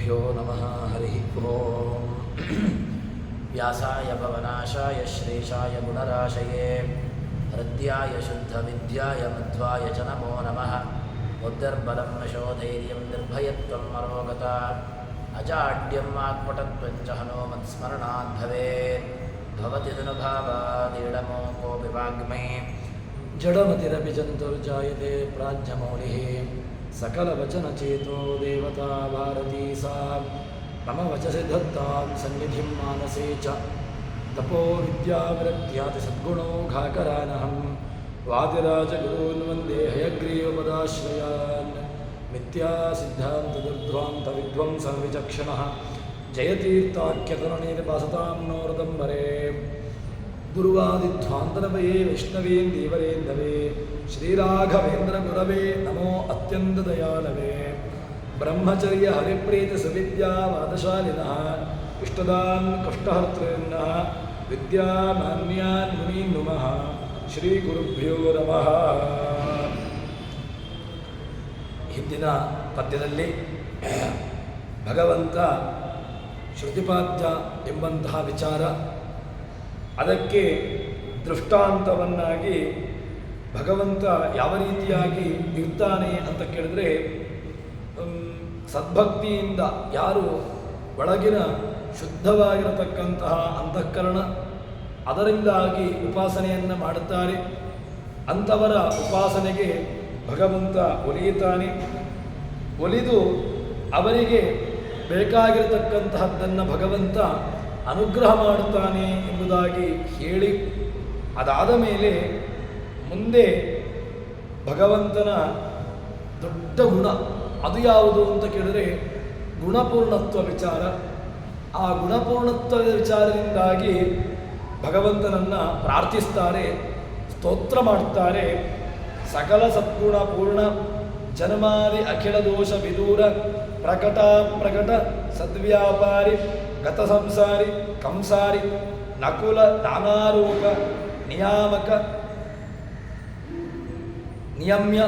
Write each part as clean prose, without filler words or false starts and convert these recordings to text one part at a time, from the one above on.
श्रीगुरुभ्यो नमः। हरिः ओम्। व्यासाय भवनाशाय श्रेशाय गुणराशये हृद्याय शुद्धविद्याय मध्वाय च नमो नमः। बुद्धिर्बलं यशोधैर्यं निर्भयत्वं मनोगता अजाड्यं वाक्पटुत्वं च हनुमत्स्मरणात् भवेत्। भवति तनुभवादीडमो कोऽपि वाग्मे जडमतिरपि जन्तुर्जायते प्राज्ञमौलिः। सकलवचनचेतो देवता भारती सा मम वचसि धत्तां सन्निधिं मानसे च। तपो विद्याविरक्त्याति सद्गुणो घाकरानहं वादिराजगुरून् वन्दे हयग्रीवपदाश्रयान्। मिथ्यासिद्धान्तदुर्ध्वान्तविध्वंसविचक्षणः जयतीर्थाख्यतरुणीर्भासतां नोर्दम्बरे। गुरुवादिध्वान्तरवये वैष्णवेन्दीवरेन्दवे श्रीराघवेन्द्रगुरवे नमो अत्यन्तदयालवे। ब्रह्मचर्य हरिप्रीतिसुविद्यावादशालिनः इष्टदान् कष्टहर्तॄन्नः विद्यामान्यान् मुनीन् नुमः। ಶ್ರೀಗುರುಭ್ಯೋ ನಮಃ. ಹಿಂದಿನ ಪದ್ಯದಲ್ಲಿ ಭಗವಂತ ಶ್ರುತಿಪಾದ್ಯ ಎಂಬಂತಹ ವಿಚಾರ, ಅದಕ್ಕೆ ದೃಷ್ಟಾಂತವನ್ನಾಗಿ ಭಗವಂತ ಯಾವ ರೀತಿಯಾಗಿ ಇರ್ತಾನೆ ಅಂತ ಕೇಳಿದ್ರೆ, ಸದ್ಭಕ್ತಿಯಿಂದ ಯಾರು ಒಳಗಿನ ಶುದ್ಧವಾಗಿರತಕ್ಕಂತಹ ಅಂತಃಕರಣ ಅದರಿಂದಾಗಿ ಉಪಾಸನೆಯನ್ನು ಮಾಡುತ್ತಾರೆ, ಅಂಥವರ ಉಪಾಸನೆಗೆ ಭಗವಂತ ಒಲಿಯುತ್ತಾನೆ. ಒಲಿದು ಅವರಿಗೆ ಬೇಕಾಗಿರತಕ್ಕಂತಹದ್ದನ್ನು ಭಗವಂತ ಅನುಗ್ರಹ ಮಾಡುತ್ತಾನೆ ಎಂಬುದಾಗಿ ಹೇಳಿ, ಅದಾದ ಮೇಲೆ ಮುಂದೆ ಭಗವಂತನ ದೊಡ್ಡ ಗುಣ ಅದು ಯಾವುದು ಅಂತ ಕೇಳಿದರೆ ಗುಣಪೂರ್ಣತ್ವ ವಿಚಾರ. ಆ ಗುಣಪೂರ್ಣತ್ವದ ವಿಚಾರದಿಂದಾಗಿ ಭಗವಂತನನ್ನು ಪ್ರಾರ್ಥಿಸ್ತಾರೆ, ಸ್ತೋತ್ರ ಮಾಡುತ್ತಾರೆ. ಸಕಲ ಸದ್ಗುಣ ಪೂರ್ಣ ಜನ್ಮಾದಿ ಅಖಿಲ ದೋಷ ವಿದೂರ ಪ್ರಕಟ ಸದ್ವ್ಯಾಪಾರಿ ಗತ ಸಂಸಾರಿ ಕಂಸಾರಿ ನಕುಲ ನಾನಾರೂಪ ನಿಯಾಮಕ ನಿಯಮ್ಯ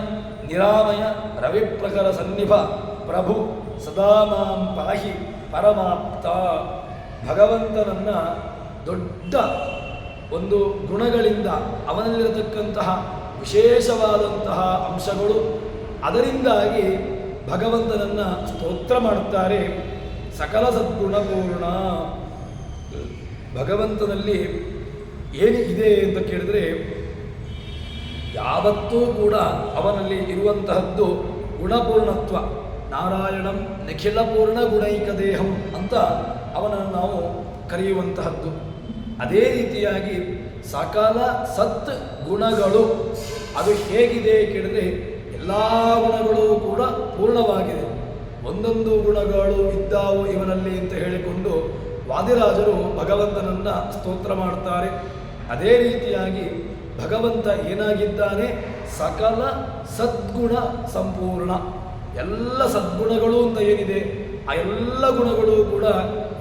ನಿರಾಮಯ ರವಿಪ್ರಕರ ಸನ್ನಿಭ ಪ್ರಭು ಸದಾ ಮಾಂ ಪಾಹಿ ಪರಮಾಪ್ತ. ಭಗವಂತನನ್ನು ದೊಡ್ಡ ಒಂದು ಗುಣಗಳಿಂದ, ಅವನಲ್ಲಿರತಕ್ಕಂತಹ ವಿಶೇಷವಾದಂತಹ ಅಂಶಗಳು, ಅದರಿಂದಾಗಿ ಭಗವಂತನನ್ನು ಸ್ತೋತ್ರ ಮಾಡುತ್ತಾರೆ. ಸಕಲ ಸದ್ಗುಣಪೂರ್ಣ. ಭಗವಂತನಲ್ಲಿ ಏನಿದೆ ಅಂತ ಕೇಳಿದರೆ, ಯಾವತ್ತೂ ಕೂಡ ಅವನಲ್ಲಿ ಇರುವಂತಹದ್ದು ಗುಣಪೂರ್ಣತ್ವ. ನಾರಾಯಣಂ ನಿಖಿಲ ಪೂರ್ಣ ಗುಣೈಕ ದೇಹಂ ಅಂತ ಅವನನ್ನು ನಾವು ಕರೆಯುವಂತಹದ್ದು. ಅದೇ ರೀತಿಯಾಗಿ ಸಕಲ ಸತ್ ಗುಣಗಳು ಅದು ಹೇಗಿದೆ ಕೇಳಿದರೆ, ಎಲ್ಲ ಗುಣಗಳು ಕೂಡ ಪೂರ್ಣವಾಗಿದೆ. ಒಂದೊಂದು ಗುಣಗಳು ಇದ್ದಾವು ಇವನಲ್ಲಿ ಅಂತ ಹೇಳಿಕೊಂಡು ವಾದಿರಾಜರು ಭಗವಂತನನ್ನು ಸ್ತೋತ್ರ ಮಾಡುತ್ತಾರೆ. ಅದೇ ರೀತಿಯಾಗಿ ಭಗವಂತ ಏನಾಗಿದ್ದಾನೆ, ಸಕಲ ಸದ್ಗುಣ ಸಂಪೂರ್ಣ. ಎಲ್ಲ ಸದ್ಗುಣಗಳು ಅಂತ ಏನಿದೆ, ಆ ಎಲ್ಲ ಗುಣಗಳು ಕೂಡ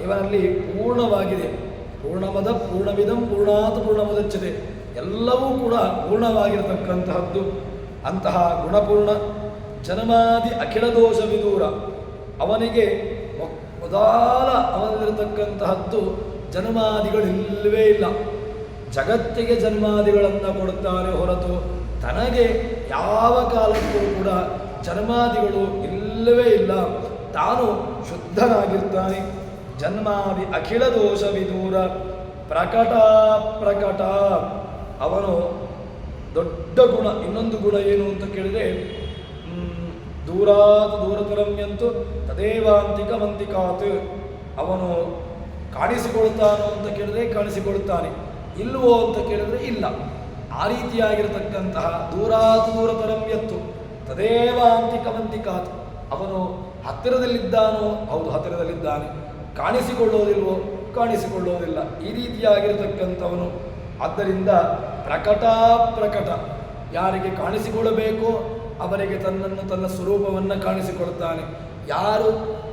ಇವನಲ್ಲಿ ಪೂರ್ಣವಾಗಿದೆ. ಪೂರ್ಣಮದ ಪೂರ್ಣವಿದಂ ಪೂರ್ಣಾತ್ ಪೂರ್ಣಮುದಚ್ಯತೆ. ಎಲ್ಲವೂ ಕೂಡ ಪೂರ್ಣವಾಗಿರತಕ್ಕಂತಹದ್ದು. ಅಂತಹ ಗುಣಪೂರ್ಣ ಜನ್ಮಾದಿ ಅಖಿಲ ದೋಷ ವಿದೂರ. ಅವನಿಗೆ ಮೊದಲ ಅವನಲ್ಲಿರತಕ್ಕಂತಹದ್ದು ಜನ್ಮಾದಿಗಳಿಲ್ಲವೇ ಇಲ್ಲ. ಜಗತ್ತಿಗೆ ಜನ್ಮಾದಿಗಳನ್ನು ಕೊಡುತ್ತಾನೆ ಹೊರತು ತನಗೆ ಯಾವ ಕಾಲಕ್ಕೂ ಕೂಡ ಜನ್ಮಾದಿಗಳು ಇಲ್ಲವೇ ಇಲ್ಲ. ತಾನು ಶುದ್ಧನಾಗಿರ್ತಾನೆ. ಜನ್ಮಾದಿ ಅಖಿಲ ದೋಷ ವಿದೂರ ಪ್ರಕಟ. ಅವನು ದೊಡ್ಡ ಗುಣ. ಇನ್ನೊಂದು ಗುಣ ಏನು ಅಂತ ಕೇಳಿದರೆ, ದೂರಾತ್ ದೂರತರಮ್ಯಂತು ತದೇವಾಂತಿಕಮಂತಿಕಾತ್. ಅವನು ಕಾಣಿಸಿಕೊಳ್ತಾನೋ ಅಂತ ಕೇಳಿದ್ರೆ ಕಾಣಿಸಿಕೊಳ್ತಾನೆ, ಇಲ್ವೋ ಅಂತ ಕೇಳಿದ್ರೆ ಇಲ್ಲ. ಆ ರೀತಿಯಾಗಿರತಕ್ಕಂತಹ ದೂರಾತ್ ದೂರತರಮ್ಯತ್ತು ತದೇವಾಂತಿಕಮಂತಿಕಾತ್. ಅವನು ಹತ್ತಿರದಲ್ಲಿದ್ದಾನೋ, ಹೌದು ಹತ್ತಿರದಲ್ಲಿದ್ದಾನೆ. ಕಾಣಿಸಿಕೊಳ್ಳೋದಿಲ್ವೋ, ಕಾಣಿಸಿಕೊಳ್ಳೋದಿಲ್ಲ. ಈ ರೀತಿಯಾಗಿರತಕ್ಕಂಥವನು. ಆದ್ದರಿಂದ ಪ್ರಕಟ. ಯಾರಿಗೆ ಕಾಣಿಸಿಕೊಳ್ಳಬೇಕೋ ಅವರಿಗೆ ತನ್ನ ಸ್ವರೂಪವನ್ನು ಕಾಣಿಸಿಕೊಳ್ತಾನೆ. ಯಾರು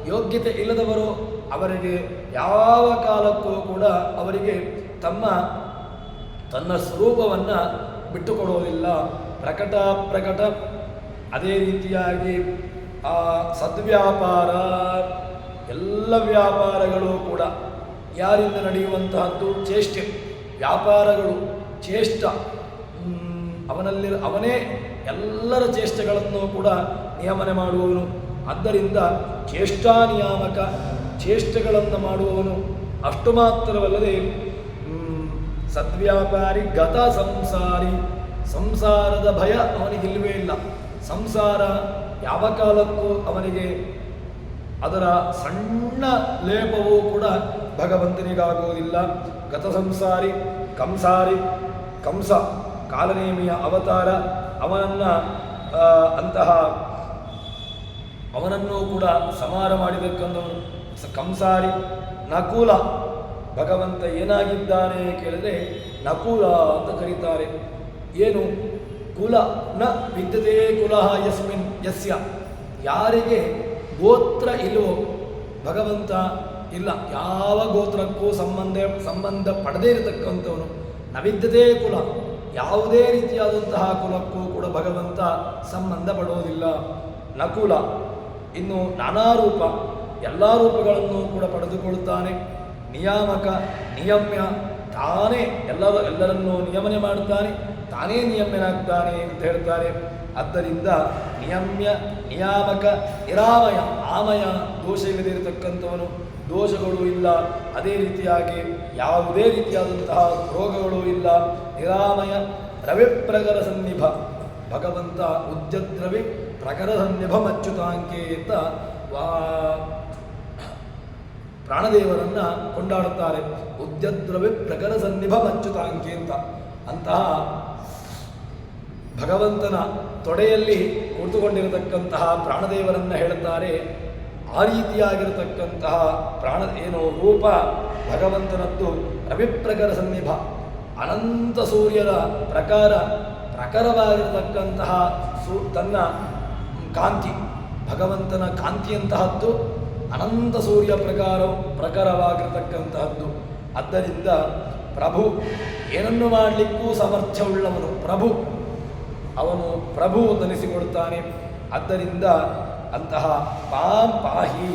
ಯೋಗ್ಯತೆ ಇಲ್ಲದವರೋ ಅವರಿಗೆ ಯಾವ ಕಾಲಕ್ಕೂ ಕೂಡ ಅವರಿಗೆ ತನ್ನ ಸ್ವರೂಪವನ್ನು ಬಿಟ್ಟುಕೊಡೋದಿಲ್ಲ. ಪ್ರಕಟ. ಅದೇ ರೀತಿಯಾಗಿ ಸದ್ವ್ಯಾಪಾರ ಎಲ್ಲ ವ್ಯಾಪಾರಗಳು ಕೂಡ ಯಾರಿಂದ ನಡೆಯುವಂತಹದ್ದು? ಚೇಷ್ಟೆ. ವ್ಯಾಪಾರಗಳು ಚೇಷ್ಟ, ಅವನೇ ಎಲ್ಲರ ಚೇಷ್ಟೆಗಳನ್ನು ಕೂಡ ನಿಯಮನೆ ಮಾಡುವವನು. ಆದ್ದರಿಂದ ಚೇಷ್ಟಾ ನಿಯಾಮಕ, ಚೇಷ್ಟೆಗಳನ್ನು ಮಾಡುವವನು. ಅಷ್ಟು ಮಾತ್ರವಲ್ಲದೆ ಸದ್ವ್ಯಾಪಾರಿ, ಗತ ಸಂಸಾರಿ, ಸಂಸಾರದ ಭಯ ಅವನಿಗಿಲ್ವೇ ಇಲ್ಲ. ಸಂಸಾರ ಯಾವ ಕಾಲಕ್ಕೂ ಅವನಿಗೆ ಅದರ ಸಣ್ಣ ಲೇಪವೂ ಕೂಡ ಭಗವಂತನಿಗಾಗುವುದಿಲ್ಲ. ಗತ ಸಂಸಾರಿ, ಕಂಸ ಕಾಲನೇಮಿಯ ಅವತಾರ, ಅವನನ್ನು ಕೂಡ ಸಂಹಾರ ಮಾಡಿದಕ್ಕಂದವನು ಕಂಸಾರಿ. ನಕುಲ, ಭಗವಂತ ಏನಾಗಿದ್ದಾನೆ ಕೇಳಿದರೆ ನಕುಲ ಅಂತ ಕರೀತಾರೆ. ಏನು ಕುಲ? ನ ವಿದ್ಯತೆ ಕುಲಃ ಯಸ್ಮಿನ್ ಯಸ್ಯ, ಯಾರಿಗೆ ಗೋತ್ರ ಇಲ್ಲವೋ ಭಗವಂತ ಇಲ್ಲ, ಯಾವ ಗೋತ್ರಕ್ಕೂ ಸಂಬಂಧ ಪಡೆದೇ ಇರತಕ್ಕಂಥವನು. ನ ವಿದ್ಯತೆ ಕುಲ, ಯಾವುದೇ ರೀತಿಯಾದಂತಹ ಕುಲಕ್ಕೂ ಕೂಡ ಭಗವಂತ ಸಂಬಂಧ ಪಡುವುದಿಲ್ಲ. ನಕುಲ. ಇನ್ನು ನಾನಾ ರೂಪ, ಎಲ್ಲ ರೂಪಗಳನ್ನು ಕೂಡ ಪಡೆದುಕೊಳ್ಳುತ್ತಾನೆ. ನಿಯಾಮಕ, ನಿಯಮ್ಯ, ತಾನೇ ಎಲ್ಲರನ್ನೂ ನಿಯಮನೆ ಮಾಡುತ್ತಾನೆ, ತಾನೇ ನಿಯಮ್ಯನಾಗ್ತಾನೆ ಅಂತ ಹೇಳ್ತಾರೆ. ಆದ್ದರಿಂದ ನಿಯಮ್ಯ, ನಿಯಾಮಕ, ನಿರಾಮಯ, ಆಮಯ, ದೋಷ ಇಲ್ಲದಿರತಕ್ಕಂಥವನು, ದೋಷಗಳು ಇಲ್ಲ. ಅದೇ ರೀತಿಯಾಗಿ ಯಾವುದೇ ರೀತಿಯಾದಂತಹ ರೋಗಗಳು ಇಲ್ಲ. ನಿರಾಮಯ, ರವಿಪ್ರಕರ ಸನ್ನಿಭ, ಭಗವಂತ ಉದ್ಯದ್ರವಿ ಪ್ರಕರ ಸನ್ನಿಭ ಮಚ್ಚುತಾಂಕೆ ಅಂತ ಪ್ರಾಣದೇವರನ್ನು ಕೊಂಡಾಡುತ್ತಾರೆ. ಉದ್ಯದ್ರವಿ ಪ್ರಕರ ಸನ್ನಿಭ ಮಚ್ಚುತಾಂಕೆ ಅಂತ. ಅಂತಹ ಭಗವಂತನ ತೊಡೆಯಲ್ಲಿ ಕುಳಿತುಕೊಂಡಿರತಕ್ಕಂತಹ ಪ್ರಾಣದೇವರನ್ನು ಹೇಳುತ್ತಾರೆ. ಆ ರೀತಿಯಾಗಿರತಕ್ಕಂತಹ ರೂಪ ಭಗವಂತನದ್ದು ರವಿಪ್ರಕರ ಸನ್ನಿಭ, ಅನಂತ ಸೂರ್ಯರ ಪ್ರಖರವಾಗಿರತಕ್ಕಂತಹ ತನ್ನ ಕಾಂತಿ, ಭಗವಂತನ ಕಾಂತಿಯಂತಹದ್ದು ಅನಂತ ಸೂರ್ಯ ಪ್ರಖರವಾಗಿರತಕ್ಕಂತಹದ್ದು. ಆದ್ದರಿಂದ ಪ್ರಭು ಏನನ್ನು ಮಾಡಲಿಕ್ಕೂ ಸಾಮರ್ಥ್ಯವುಳ್ಳವನು ಪ್ರಭು, ಅವನು ಪ್ರಭು ತನಿಸಿಕೊಡುತ್ತಾನೆ. ಆದ್ದರಿಂದ ಅಂತಹ ಪಾಹಿ,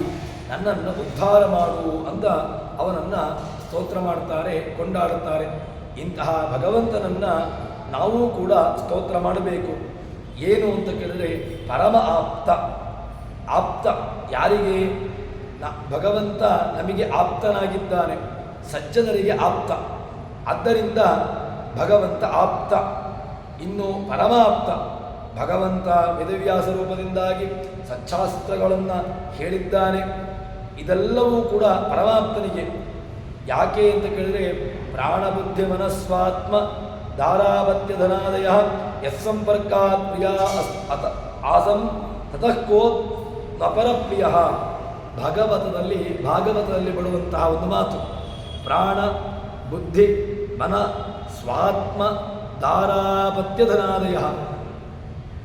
ನನ್ನನ್ನು ಉದ್ಧಾರ ಮಾಡು ಅಂತ ಅವನನ್ನು ಸ್ತೋತ್ರ ಮಾಡ್ತಾರೆ, ಕೊಂಡಾಡುತ್ತಾರೆ. ಇಂತಹ ಭಗವಂತನನ್ನು ನಾವು ಕೂಡ ಸ್ತೋತ್ರ ಮಾಡಬೇಕು. ಏನು ಅಂತ ಕೇಳಿದರೆ ಪರಮ ಆಪ್ತ ಯಾರಿಗೆ? ಭಗವಂತ ನಮಗೆ ಆಪ್ತನಾಗಿದ್ದಾನೆ, ಸಜ್ಜನರಿಗೆ ಆಪ್ತ. ಆದ್ದರಿಂದ ಭಗವಂತ ಆಪ್ತ. ಇನ್ನು ಪರಮಾಪ್ತ, ಭಗವಂತ ವೇದವ್ಯಾಸ ರೂಪದಿಂದಾಗಿ ಸಚ್ಚಾಸ್ತ್ರಗಳನ್ನು ಹೇಳಿದ್ದಾನೆ. ಇದೆಲ್ಲವೂ ಕೂಡ ಪರಮಾಪ್ತನಿಗೆ. ಯಾಕೆ ಅಂತ ಕೇಳಿದರೆ ಪ್ರಾಣಬುದ್ಧಿ ಮನಸ್ವಾತ್ಮ ಧಾರಾವತ್ಯ ಧನಾದಯ ಯತ್ಸಂಪರ್ಕಾತ್ ಪ್ರಿಯ ಆಸಂ ತತಃ ಕೋತ್ ನಪರಪ್ರಿಯ. ಭಾಗವತದಲ್ಲಿ ಬರುವಂತಹ ಒಂದು ಮಾತು, ಪ್ರಾಣ ಬುದ್ಧಿ ಮನ ಸ್ವಾತ್ಮ ಧಾರಾಪತ್ಯ ಧನಾದಯ.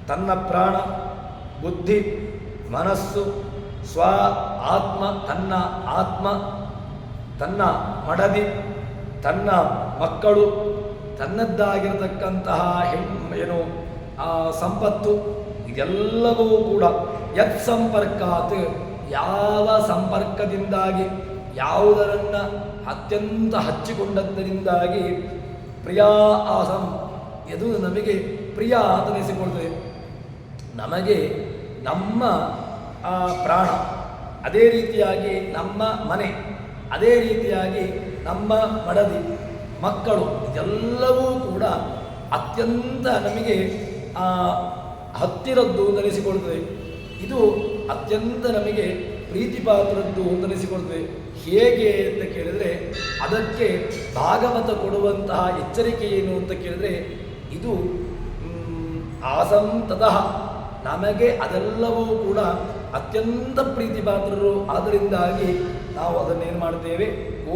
ತನ್ನ ಪ್ರಾಣ, ಬುದ್ಧಿ, ಮನಸ್ಸು, ಆತ್ಮ, ತನ್ನ ಆತ್ಮ, ತನ್ನ ಮಡದಿ, ತನ್ನ ಮಕ್ಕಳು, ತನ್ನದ್ದಾಗಿರತಕ್ಕಂತಹ ಸಂಪತ್ತು, ಇದೆಲ್ಲವೂ ಕೂಡ ಯತ್ ಸಂಪರ್ಕಾತ್, ಯಾವ ಸಂಪರ್ಕದಿಂದಾಗಿ, ಯಾವುದರನ್ನು ಅತ್ಯಂತ ಹಚ್ಚಿಕೊಂಡದ್ದರಿಂದಾಗಿ ಪ್ರಿಯ ಆಸಂ, ಇದು ನಮಗೆ ಪ್ರಿಯ ಅಂತನಿಸಿಕೊಳ್ತದೆ. ನಮಗೆ ನಮ್ಮ ಪ್ರಾಣ, ಅದೇ ರೀತಿಯಾಗಿ ನಮ್ಮ ಮನೆ, ಅದೇ ರೀತಿಯಾಗಿ ನಮ್ಮ ಮಡದಿ, ಮಕ್ಕಳು, ಇದೆಲ್ಲವೂ ಕೂಡ ಅತ್ಯಂತ ನಮಗೆ ಹತ್ತಿರದ್ದು ಅಂತನಿಸಿಕೊಳ್ತದೆ. ಇದು ಅತ್ಯಂತ ನಮಗೆ ಪ್ರೀತಿಪಾತ್ರದ್ದು ಅಂತನಿಸಿಕೊಳ್ತದೆ. ಹೇಗೆ ಅಂತ ಕೇಳಿದರೆ ಅದಕ್ಕೆ ಭಾಗವತ ಕೊಡುವಂತಹ ಎಚ್ಚರಿಕೆ ಏನು ಅಂತ ಕೇಳಿದರೆ, ಇದು ಆಸಂತತಃ ನಮಗೆ ಅದೆಲ್ಲವೂ ಕೂಡ ಅತ್ಯಂತ ಪ್ರೀತಿಪಾತ್ರರು. ಆದ್ದರಿಂದಾಗಿ ನಾವು ಅದನ್ನೇನು ಮಾಡ್ತೇವೆ,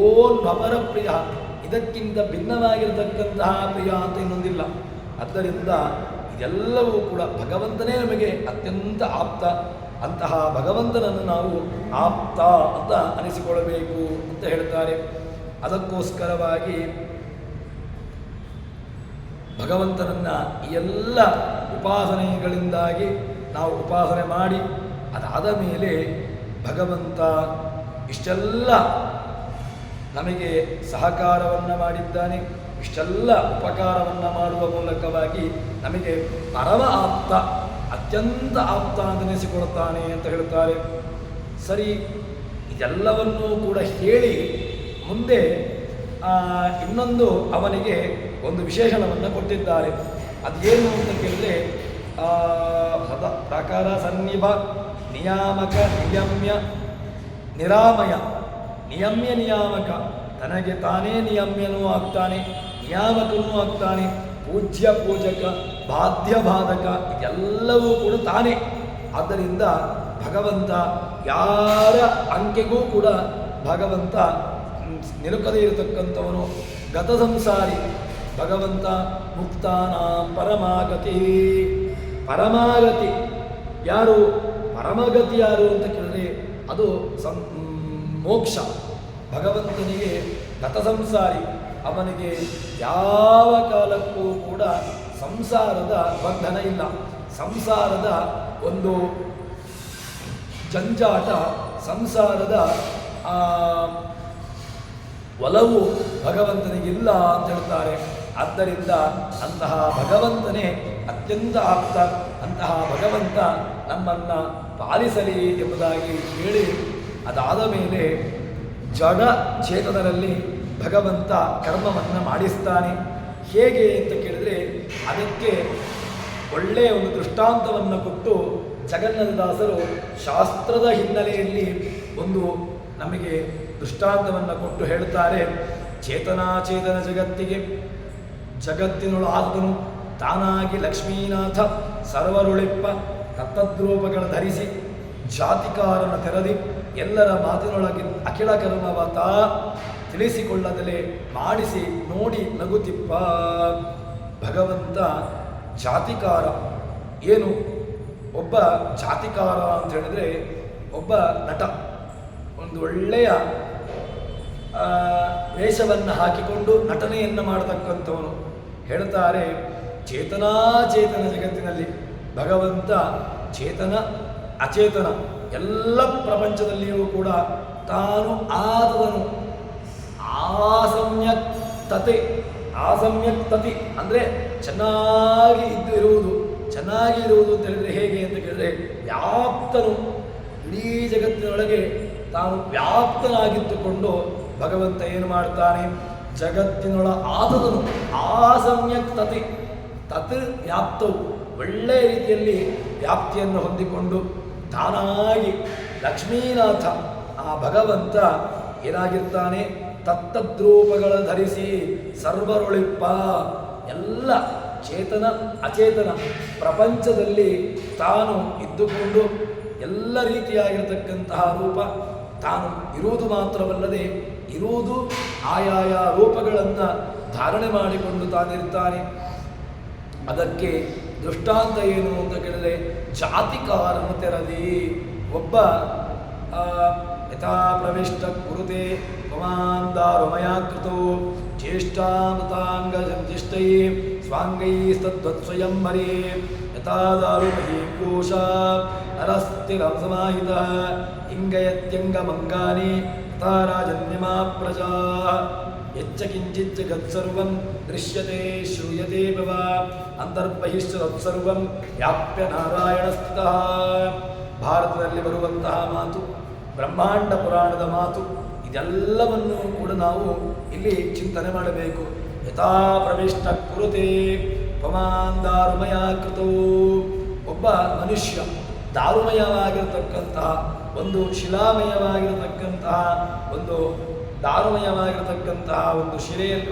ಓನ್ ಅಪರ ಪ್ರಿಯ, ಇದಕ್ಕಿಂತ ಭಿನ್ನವಾಗಿರತಕ್ಕಂತಹ ಪ್ರಿಯ ಅಂತ ಇನ್ನೊಂದಿಲ್ಲ. ಆದ್ದರಿಂದ ಇದೆಲ್ಲವೂ ಕೂಡ ಭಗವಂತನೇ ನಮಗೆ ಅತ್ಯಂತ ಆಪ್ತ. ಅಂತಹ ಭಗವಂತನನ್ನು ನಾವು ಆಪ್ತ ಅಂತ ಅನಿಸಿಕೊಳ್ಳಬೇಕು ಅಂತ ಹೇಳ್ತಾರೆ. ಅದಕ್ಕೋಸ್ಕರವಾಗಿ ಭಗವಂತನನ್ನು ಈ ಎಲ್ಲ ಉಪಾಸನೆಗಳಿಂದಾಗಿ ನಾವು ಉಪಾಸನೆ ಮಾಡಿ, ಅದಾದ ಮೇಲೆ ಭಗವಂತ ಇಷ್ಟೆಲ್ಲ ನಮಗೆ ಸಹಕಾರವನ್ನು ಮಾಡಿದ್ದಾನೆ. ಇಷ್ಟೆಲ್ಲ ಉಪಕಾರವನ್ನು ಮಾಡುವ ಮೂಲಕವಾಗಿ ನಮಗೆ ಪರಮ ಆಪ್ತ, ಅತ್ಯಂತ ಆಪ್ತ ಅಂದೆನಿಸಿಕೊಳ್ತಾನೆ ಅಂತ ಹೇಳ್ತಾರೆ. ಸರಿ, ಇದೆಲ್ಲವನ್ನೂ ಕೂಡ ಹೇಳಿ ಮುಂದೆ ಇನ್ನೊಂದು ಅವನಿಗೆ ಒಂದು ವಿಶೇಷಣವನ್ನು ಕೊಟ್ಟಿದ್ದಾರೆ. ಅದೇನು ಅಂತ ಕೇಳಿದರೆ ಪ್ರಕಾರ ಸನ್ನಿಭ ನಿಯಾಮಕ ನಿಯಮ್ಯ ನಿರಾಮಯ. ನಿಯಮ್ಯ ನಿಯಾಮಕ, ತನಗೆ ತಾನೇ ನಿಯಮ್ಯನೂ ಆಗ್ತಾನೆ, ನಿಯಾಮಕನೂ ಆಗ್ತಾನೆ, ಪೂಜ್ಯ ಪೂಜಕ, ಬಾಧ್ಯ ಬಾಧಕ, ಇದೆಲ್ಲವೂ ಕೂಡ ತಾನೇ. ಆದ್ದರಿಂದ ಭಗವಂತ ಯಾರ ಅಂಕೆಗೂ ಕೂಡ ಭಗವಂತ ನಿಲುಕದೇ ಇರತಕ್ಕಂಥವನು. ಗತ ಸಂಸಾರಿ ಭಗವಂತ ಮುಕ್ತಾನಾಂ ಪರಮಾಗತಿ. ಪರಮಾಗತಿ ಯಾರು? ಪರಮಗತಿ ಯಾರು ಅಂತ ಕೇಳಿದ್ರೆ ಅದು ಮೋಕ್ಷ. ಭಗವಂತನಿಗೆ ಗತ ಸಂಸಾರಿ, ಅವನಿಗೆ ಯಾವ ಕಾಲಕ್ಕೂ ಕೂಡ ಸಂಸಾರದ ಬಂಧನ ಇಲ್ಲ. ಸಂಸಾರದ ಒಂದು ಜಂಜಾಟ, ಸಂಸಾರದ ಒಲವು ಭಗವಂತನಿಗಿಲ್ಲ ಅಂತ ಹೇಳ್ತಾರೆ. ಆದ್ದರಿಂದ ಅಂತಹ ಭಗವಂತನೇ ಅತ್ಯಂತ ಆಪ್ತ. ಅಂತಹ ಭಗವಂತ ನಮ್ಮನ್ನು ಪಾಲಿಸಲಿ ಎಂಬುದಾಗಿ ಹೇಳಿ, ಅದಾದ ಮೇಲೆ ಜಡ ಚೇತನರಲ್ಲಿ ಭಗವಂತ ಕರ್ಮವನ್ನು ಮಾಡಿಸ್ತಾನೆ. ಹೇಗೆ ಅಂತ ಕೇಳಿದರೆ ಅದಕ್ಕೆ ಒಳ್ಳೆಯ ಒಂದು ದೃಷ್ಟಾಂತವನ್ನು ಕೊಟ್ಟು ಜಗನ್ನಾಥದಾಸರು ಶಾಸ್ತ್ರದ ಹಿನ್ನೆಲೆಯಲ್ಲಿ ಒಂದು ನಮಗೆ ದೃಷ್ಟಾಂತವನ್ನು ಕೊಟ್ಟು ಹೇಳುತ್ತಾರೆ. ಚೇತನಾಚೇತನ ಜಗತ್ತಿಗೆ ಜಗತ್ತಿನೊಳಾದನು ತಾನಾಗಿ ಲಕ್ಷ್ಮೀನಾಥ ಸರ್ವರುಳಿಪ್ಪ ತತ್ತದ್ರೂಪಗಳ ಧರಿಸಿ ಜಾತಿಕಾರನ ತೆರದಿ ಎಲ್ಲರ ಮಾತಿನೊಳಗೆ ಅಖಿಲ ಕರ್ಮವತ ತಿಳಿಸಿಕೊಳ್ಳದಲೇ ಮಾಡಿಸಿ ನೋಡಿ ನಗುತ್ತಿಪ್ಪ. ಭಗವಂತ ಜಾತಿಕಾರ ಏನು? ಒಬ್ಬ ಜಾತಿಕಾರ ಅಂತ ಹೇಳಿದರೆ ಒಬ್ಬ ನಟ ಒಂದು ಒಳ್ಳೆಯ ವೇಷವನ್ನು ಹಾಕಿಕೊಂಡು ನಟನೆಯನ್ನು ಮಾಡತಕ್ಕಂಥವನು. ಹೇಳ್ತಾರೆ, ಚೇತನಾಚೇತನ ಜಗತ್ತಿನಲ್ಲಿ ಭಗವಂತ ಚೇತನ ಅಚೇತನ ಎಲ್ಲ ಪ್ರಪಂಚದಲ್ಲಿಯೂ ಕೂಡ ತಾನು ಆದದನು. ಆಸಮ್ಯಕ್ತತೆ, ಆಸಮ್ಯಕ್ತತಿ ಅಂದರೆ ಚೆನ್ನಾಗಿ ಇರುವುದು. ಚೆನ್ನಾಗಿ ಇರುವುದು ಅಂತ ಹೇಳಿದರೆ ಹೇಗೆ ಅಂತ ಕೇಳಿದರೆ ವ್ಯಾಪ್ತನು, ಇಡೀ ಜಗತ್ತಿನೊಳಗೆ ತಾನು ವ್ಯಾಪ್ತನಾಗಿದ್ದುಕೊಂಡು ಭಗವಂತ ಏನು ಮಾಡ್ತಾನೆ? ಜಗತ್ತಿನೊಳ ಆದದನು ಆಸಮ್ಯಕ್ತತಿ, ತತ್ ವ್ಯಾಪ್ತವು, ಒಳ್ಳೆಯ ರೀತಿಯಲ್ಲಿ ವ್ಯಾಪ್ತಿಯನ್ನು ಹೊಂದಿಕೊಂಡು ತಾನಾಗಿ ಲಕ್ಷ್ಮೀನಾಥ ಆ ಭಗವಂತ ಏನಾಗಿರ್ತಾನೆ? ತತ್ತದ್ರೂಪಗಳ ಧರಿಸಿ ಸರ್ವರೊಳಿಪ್ಪ. ಎಲ್ಲ ಚೇತನ ಅಚೇತನ ಪ್ರಪಂಚದಲ್ಲಿ ತಾನು ಇದ್ದುಕೊಂಡು ಎಲ್ಲ ರೀತಿಯಾಗಿರತಕ್ಕಂತಹ ರೂಪ ತಾನು ಇರುವುದು ಮಾತ್ರವಲ್ಲದೆ ಇರುವುದು ಆಯಾಯ ರೂಪಗಳನ್ನು ಧಾರಣೆ ಮಾಡಿಕೊಂಡು ತಾನಿರ್ತಾನೆ. ಅದಕ್ಕೆ ದೃಷ್ಟಾಂತ ಏನು ಅಂತ ಕೇಳಿದರೆ ಜಾತಿಕಾರನ ತೆರದಿ. ಒಬ್ಬ ಯಥಾ ಪ್ರವಿಷ್ಟ ಕುರುತೆ ಪಮಾಂದಾರುಮಯ ಕೃತೋ ಜ್ಯೇಷ್ಠಾಮೃತಾಂಗಜಂಜಿಷ್ಟೈ ಸ್ವಾಂಗೈಸ್ತದ್ವತ್ ಮರೇ ಯಥಾ ದಾರುಮಹೀಕೋಶ ನರಸ್ಥಿರಂ ಸಮಾಹಿತ ಇಂಗಯತ್ಯಂಗಮಂಗಾನಿ ಯಥಾ ರಾಜನ್ಯಮಾ ಪ್ರಜಾ ಯಚ್ಚ ಕಿಂಚಿತ್ ಜಗತ್ಸರ್ವಂ ದೃಶ್ಯತೆ ಶ್ರೂಯತೆ ಭವ ಅಂತರ್ಬಹಿಶ್ಚರತ್ಸರ್ವಂ ವ್ಯಾಪ್ಯ ನಾರಾಯಣ ಸ್ಥಿತಃ. ಭಾರತದಲ್ಲಿ ಬರುವಂತಹ ಮಾತು, ಬ್ರಹ್ಮಾಂಡ ಪುರಾಣದ ಮಾತು, ಇದೆಲ್ಲವನ್ನು ಕೂಡ ನಾವು ಇಲ್ಲಿ ಚಿಂತನೆ ಮಾಡಬೇಕು. ಯಥಾ ಪ್ರವಿಷ್ಟ ಕುರುತೆ ಪಮಾನ್ ದಾರುಮಯ ಕೃತೋ. ಒಬ್ಬ ಮನುಷ್ಯ ದಾರುಮಯವಾಗಿರತಕ್ಕಂತಹ ಒಂದು ಶಿಲಾಮಯವಾಗಿರತಕ್ಕಂತಹ ಒಂದು ದಾರುಮಯವಾಗಿರತಕ್ಕಂತಹ ಒಂದು ಶಿಲೆಯಲ್ಲಿ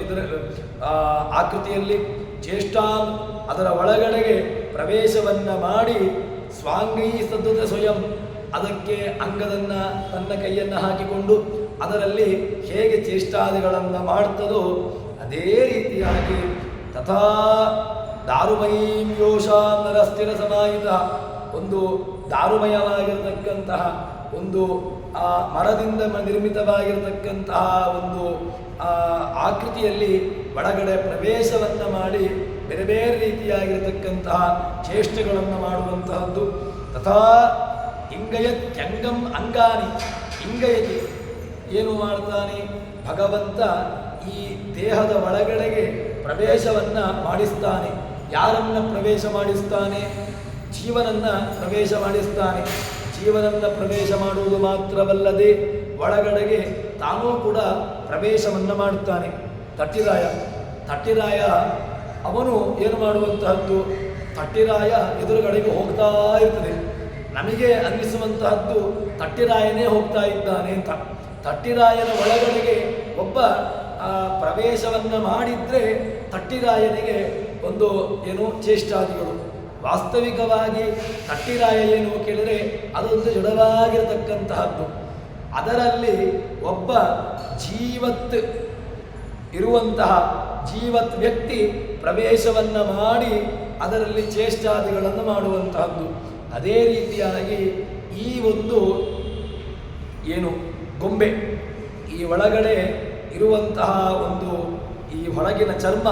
ಆಕೃತಿಯಲ್ಲಿ ಜ್ಯೇಷ್ಠಾನ್ ಅದರ ಒಳಗಡೆಗೆ ಪ್ರವೇಶವನ್ನು ಮಾಡಿ ಸ್ವಾಂಗೈ ಸದ್ದುತ ಸ್ವಯಂ ಅದಕ್ಕೆ ಅಂಗದನ್ನು ತನ್ನ ಕೈಯನ್ನು ಹಾಕಿಕೊಂಡು ಅದರಲ್ಲಿ ಹೇಗೆ ಚೇಷ್ಟಾದಿಗಳನ್ನು ಮಾಡ್ತದೋ ಅದೇ ರೀತಿಯಾಗಿ ತಥಾ ದಾರುಮಯೀಂ ಯೋಷಾಂ ನರಸ್ಥಿರ ಸಮಾಹಿತ. ಒಂದು ದಾರುಮಯವಾಗಿರತಕ್ಕಂತಹ ಒಂದು ಮರದಿಂದ ನಿರ್ಮಿತವಾಗಿರತಕ್ಕಂತಹ ಒಂದು ಆಕೃತಿಯಲ್ಲಿ ಒಳಗಡೆ ಪ್ರವೇಶವನ್ನು ಮಾಡಿ ಬೇರೆ ಬೇರೆ ರೀತಿಯಾಗಿರತಕ್ಕಂತಹ ಚೇಷ್ಟೆಗಳನ್ನು ಮಾಡುವಂತಹದ್ದು. ತಥಾ ಇಂಗಯತ್ಯಂಗಂ ಅಂಗಾನಿ. ಇಂಗಯತಿ ಏನು ಮಾಡ್ತಾನೆ? ಭಗವಂತ ಈ ದೇಹದ ಒಳಗಡೆಗೆ ಪ್ರವೇಶವನ್ನ ಮಾಡಿಸ್ತಾನೆ. ಯಾರನ್ನ ಪ್ರವೇಶ ಮಾಡಿಸ್ತಾನೆ? ಜೀವನನ್ನ ಪ್ರವೇಶ ಮಾಡಿಸ್ತಾನೆ. ಜೀವನನ್ನ ಪ್ರವೇಶ ಮಾಡುವುದು ಮಾತ್ರವಲ್ಲದೆ ಒಳಗಡೆಗೆ ತಾನೂ ಕೂಡ ಪ್ರವೇಶವನ್ನು ಮಾಡುತ್ತಾನೆ. ತಟ್ಟಿರಾಯ ಅವನು ಏನು ಮಾಡುವಂತಹದ್ದು? ತಟ್ಟಿರಾಯ ಎದುರುಗಡೆಗೆ ಹೋಗ್ತಾ ಇರ್ತದೆ. ನಮಗೆ ಅನ್ನಿಸುವಂತಹದ್ದು ತಟ್ಟಿರಾಯನೇ ಹೋಗ್ತಾ ಇದ್ದಾನೆ ಅಂತ. ತಟ್ಟಿರಾಯನ ಒಳಗಡೆಗೆ ಒಬ್ಬ ಪ್ರವೇಶವನ್ನು ಮಾಡಿದ್ರೆ ತಟ್ಟಿರಾಯನಿಗೆ ಒಂದು ಏನು ಚೇಷ್ಟಾದಿಗಳು. ವಾಸ್ತವಿಕವಾಗಿ ತಟ್ಟಿರಾಯ ಏನು ಕೇಳಿದರೆ ಅದೊಂದು ಜಡವಾಗಿರತಕ್ಕಂತಹದ್ದು. ಅದರಲ್ಲಿ ಒಬ್ಬ ಜೀವತ್ ಇರುವಂತಹ ಜೀವತ್ ವ್ಯಕ್ತಿ ಪ್ರವೇಶವನ್ನು ಮಾಡಿ ಅದರಲ್ಲಿ ಚೇಷ್ಟಾದಿಗಳನ್ನು ಮಾಡುವಂತಹದ್ದು. ಅದೇ ರೀತಿಯಾಗಿ ಈ ಒಂದು ಏನು ಗೊಂಬೆ, ಈ ಒಳಗಡೆ ಇರುವಂತಹ ಒಂದು ಈ ಹೊರಗಿನ ಚರ್ಮ,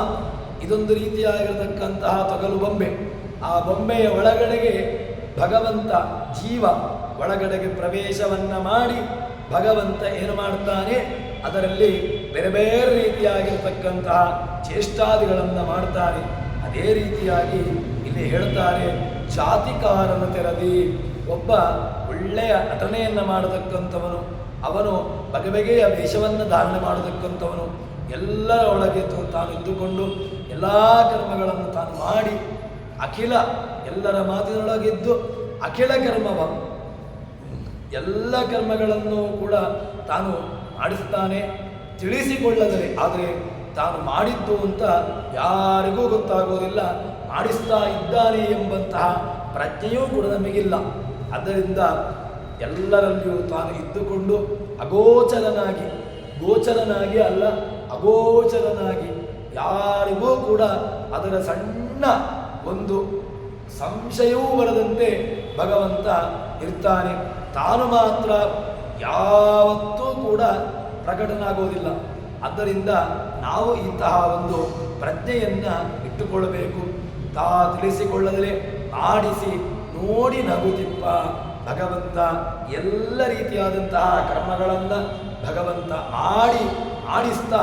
ಇದೊಂದು ರೀತಿಯಾಗಿರತಕ್ಕಂತಹ ತೊಗಲು ಬೊಂಬೆ. ಆ ಬೊಂಬೆಯ ಒಳಗಡೆಗೆ ಭಗವಂತ ಜೀವ ಒಳಗಡೆಗೆ ಪ್ರವೇಶವನ್ನು ಮಾಡಿ ಭಗವಂತ ಏನು ಮಾಡ್ತಾನೆ? ಅದರಲ್ಲಿ ಬೇರೆ ಬೇರೆ ರೀತಿಯಾಗಿರ್ತಕ್ಕಂತಹ ಚೇಷ್ಟಾದಿಗಳನ್ನು ಮಾಡ್ತಾನೆ. ಅದೇ ರೀತಿಯಾಗಿ ಇಲ್ಲಿ ಹೇಳ್ತಾರೆ, ಜಾತಿಕಾರನ ತೆರದಿ. ಒಬ್ಬ ಒಳ್ಳೆಯ ನಟನೆಯನ್ನು ಮಾಡತಕ್ಕಂಥವನು, ಅವನು ಬಗೆ ಬಗೆಯ ವೇಷವನ್ನು ಧಾರಣೆ ಮಾಡತಕ್ಕಂಥವನು, ಎಲ್ಲರ ಒಳಗೆ ತಾನು ಇದ್ದುಕೊಂಡು ಎಲ್ಲ ಕರ್ಮಗಳನ್ನು ತಾನು ಮಾಡಿ ಅಖಿಲ ಎಲ್ಲರ ಮಾತಿನೊಳಗಿದ್ದು ಅಖಿಲ ಕರ್ಮವ ಎಲ್ಲ ಕರ್ಮಗಳನ್ನು ಕೂಡ ತಾನು ಮಾಡಿಸ್ತಾನೆ, ತಿಳಿಸಿಕೊಳ್ಳದರೆ. ಆದರೆ ತಾನು ಮಾಡಿದ್ದು ಅಂತ ಯಾರಿಗೂ ಗೊತ್ತಾಗೋದಿಲ್ಲ, ಮಾಡಿಸ್ತಾ ಇದ್ದಾನೆ ಎಂಬಂತಹ ಪ್ರಜ್ಞೆಯೂ ಕೂಡ ನಮಗಿಲ್ಲ. ಆದ್ದರಿಂದ ಎಲ್ಲರಲ್ಲಿಯೂ ತಾನು ಇದ್ದುಕೊಂಡು ಅಗೋಚರನಾಗಿ, ಗೋಚರನಾಗಿ ಅಲ್ಲ ಅಗೋಚರನಾಗಿ, ಯಾರಿಗೂ ಕೂಡ ಅದರ ಸಣ್ಣ ಒಂದು ಸಂಶಯವೂ ಬರದಂತೆ ಭಗವಂತ ಇರ್ತಾನೆ. ತಾನು ಮಾತ್ರ ಯಾವತ್ತೂ ಕೂಡ ಪ್ರಕಟನಾಗೋದಿಲ್ಲ. ಆದ್ದರಿಂದ ನಾವು ಇಂತಹ ಒಂದು ಪ್ರಜ್ಞೆಯನ್ನು ಇಟ್ಟುಕೊಳ್ಳಬೇಕು. ತಿಳಿಸಿಕೊಳ್ಳದಲೇ ಆಡಿಸಿ ನೋಡಿ ನಗುತ್ತಿಪ್ಪ. ಭಗವಂತ ಎಲ್ಲ ರೀತಿಯಾದಂತಹ ಕರ್ಮಗಳನ್ನು ಭಗವಂತ ಆಡಿಸ್ತಾ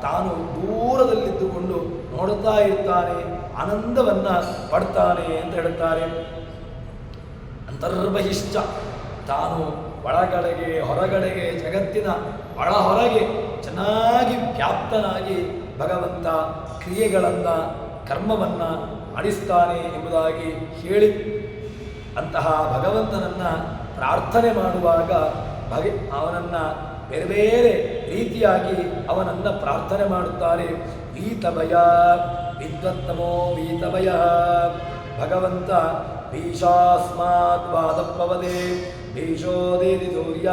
ತಾನು ದೂರದಲ್ಲಿದ್ದುಕೊಂಡು ನೋಡುತ್ತಾ ಇರ್ತಾನೆ, ಆನಂದವನ್ನು ಪಡ್ತಾನೆ ಅಂತ ಹೇಳುತ್ತಾರೆ. ಅಂತರ್ಬಹಿಶ್ಚ, ತಾನು ಒಳಗಡೆಗೆ ಹೊರಗಡೆಗೆ ಜಗತ್ತಿನ ಒಳ ಹೊರಗೆ ಚೆನ್ನಾಗಿ ವ್ಯಾಪ್ತನಾಗಿ ಭಗವಂತ ಕ್ರಿಯೆಗಳನ್ನು ಕರ್ಮವನ್ನು ಮಾಡಿಸ್ತಾನೆ ಎಂಬುದಾಗಿ ಹೇಳಿ, ಅಂತಹ ಭಗವಂತನನ್ನು ಪ್ರಾರ್ಥನೆ ಮಾಡುವಾಗ ಅವನನ್ನು ಬೇರೆ ಬೇರೆ ರೀತಿಯಾಗಿ ಅವನನ್ನು ಪ್ರಾರ್ಥನೆ ಮಾಡುತ್ತಾರೆ. ವೀತಭಯ ವಿದ್ವತ್ತಮೋ ವೀತಭಯ. ಭಗವಂತ ಭೀಷಾಸ್ಮಾತ್ ವಾದಪ್ಪವದೆ ಭೀಷೋದೇತಿ ಸೂರ್ಯ